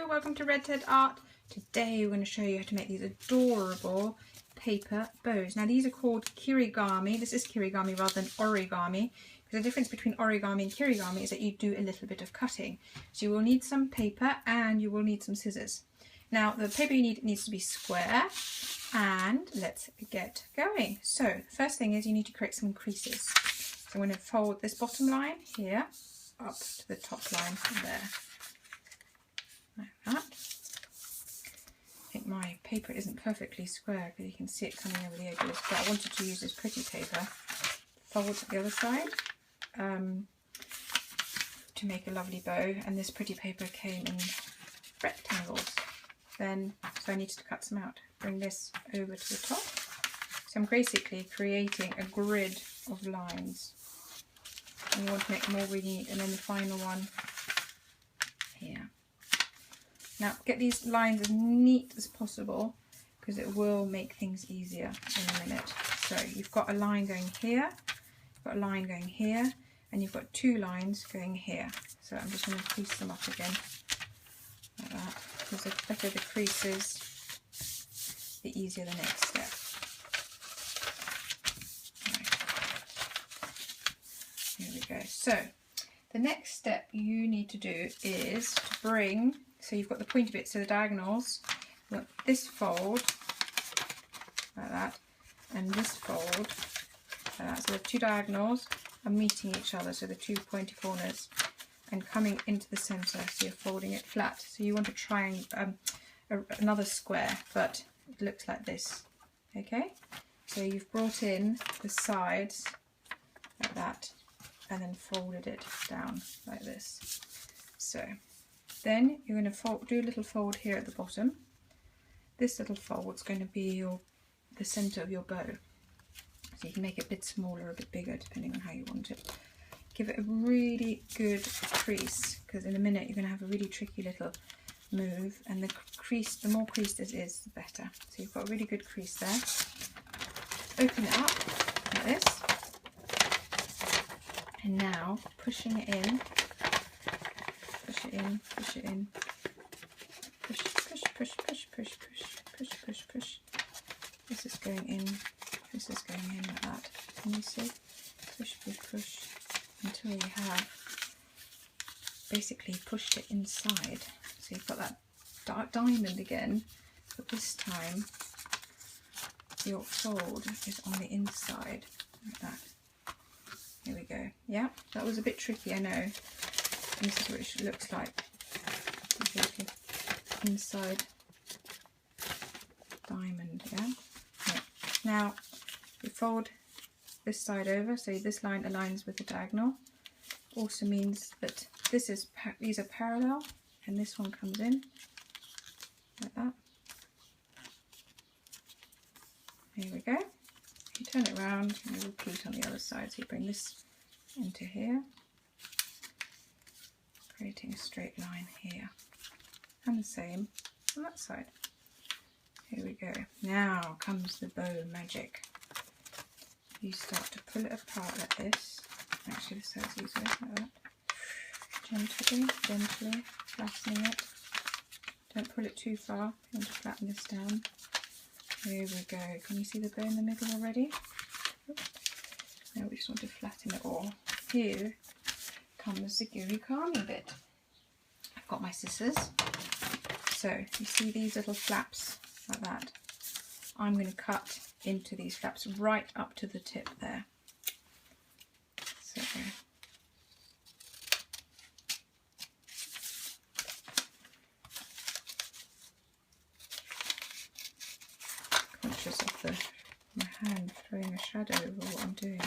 welcome to Red Ted Art. Today we're going to show you how to make these adorable paper bows. Now these are called kirigami. This is kirigami rather than origami, because the difference between origami and kirigami is that you do a little bit of cutting. So you will need some paper and you will need some scissors. Now the paper you need needs to be square, and let's get going. So the first thing is you need to create some creases. So I'm going to fold this bottom line here up to the top line there. Like that. I think my paper isn't perfectly square because you can see it coming over the edges, but I wanted to use this pretty paper. Fold to the other side to make a lovely bow, and this pretty paper came in rectangles. Then, so I needed to cut some out. Bring this over to the top. So I'm basically creating a grid of lines. And you want to make more we need, and then the final one here. Now get these lines as neat as possible because it will make things easier in a minute. So you've got a line going here, you've got a line going here, and you've got two lines going here. So I'm just going to crease them up again like that, because the better the creases, the easier the next step. Here we go. So the next step you need to do is to bring, so you've got the pointy bit, so the diagonals, you've got this fold like that, and this fold like that. So the two diagonals are meeting each other, so the two pointy corners, and coming into the centre, so you're folding it flat. So you want to try another square, but it looks like this. Okay, so you've brought in the sides like that, and then folded it down like this. So then you're going to do a little fold here at the bottom. This little fold is going to be the centre of your bow. So you can make it a bit smaller or a bit bigger depending on how you want it. Give it a really good crease, because in a minute you're going to have a really tricky little move, and the more creased it is, the better. So you've got a really good crease there. Open it up like this. And now pushing it in, push it in, push it in, push, push, push, push, push, push, push, push, push. This is going in, this is going in like that. Can you see? Push, push, push, until you have basically pushed it inside. So you've got that dark diamond again, but this time your fold is on the inside like that. Here we go. Yeah, that was a bit tricky, I know. And this is what it looks like. Inside diamond, yeah? Yeah. Now, you fold this side over, so this line aligns with the diagonal. Also means that these are parallel, and this one comes in like that. Here we go. You turn it around and repeat on the other side. So you bring this into here, creating a straight line here, and the same on that side. Here we go. Now comes the bow magic. You start to pull it apart like this. Actually, this side's easier like that. Gently, gently flattening it. Don't pull it too far. You want to flatten this down. Here we go. Can you see the bow in the middle already? Now we just want to flatten it all. Here comes the kirigami bit. I've got my scissors. So you see these little flaps like that. I'm going to cut into these flaps right up to the tip there. So conscious of my hand throwing a shadow over what I'm doing.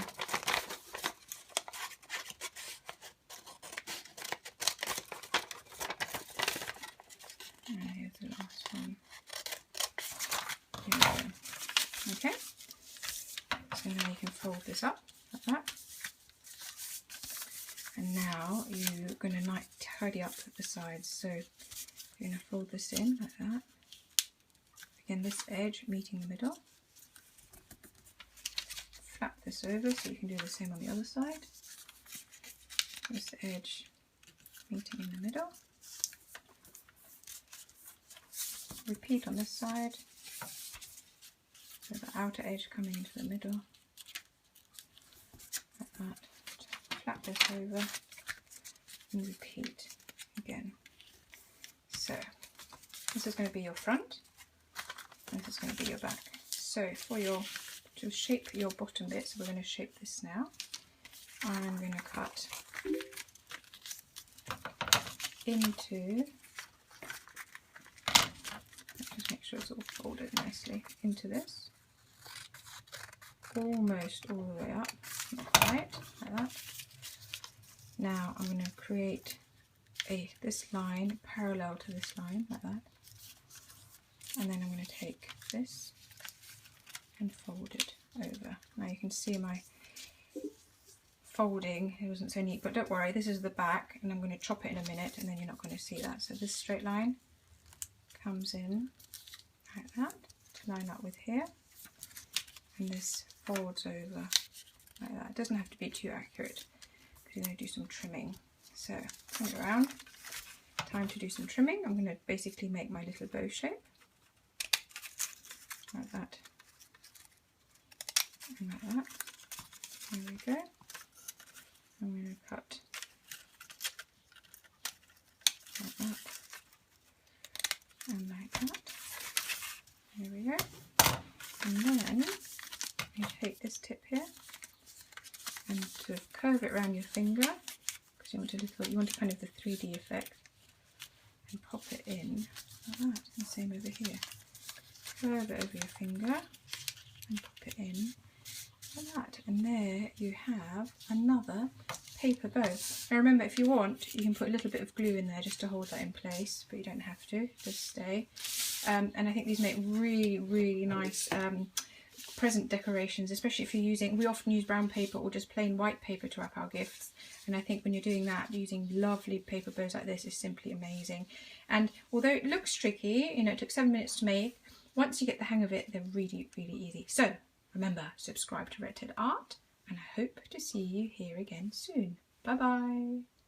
And here's the last one. Here we go. Okay, so now you can fold this up like that. And now you're going to tidy up the sides. So you're going to fold this in like that. Again, this edge meeting the middle. Flap this over so you can do the same on the other side. This edge meeting in the middle. repeat on this side. So the outer edge coming into the middle, like that. Flap this over and repeat again. So this is going to be your front, and this is going to be your back. So for to shape your bottom bit, so we're going to shape this now. I'm going to cut into, just make sure it's all folded nicely into this, almost all the way up, not quite, like that. Now I'm going to create this line parallel to this line, like that, and then I'm going to take this and fold it over. Now you can see my folding, it wasn't so neat, but don't worry, this is the back, and I'm going to chop it in a minute and then you're not going to see that. So this straight line comes in like that to line up with here, and this folds over like that. It doesn't have to be too accurate because you're going to do some trimming. So turn it around, time to do some trimming. I'm going to basically make my little bow shape like that and like that. There we go. I'm going to cut like that and like that. There we go. And then you take this tip here and sort of curve it around your finger, because you want a kind of the 3D effect, and pop it in like that. And same over here. Curve it over your finger and pop it in like that, and there you have another paper bow. Now remember, if you want, you can put a little bit of glue in there just to hold that in place, but you don't have to, just stay. And I think these make really nice present decorations, especially if you're using, we often use brown paper or just plain white paper to wrap our gifts, and I think when you're doing that, using lovely paper bows like this is simply amazing. And although it looks tricky, you know, it took 7 minutes to make, once you get the hang of it, they're really easy. So remember, subscribe to Red Ted Art, and I hope to see you here again soon. Bye bye.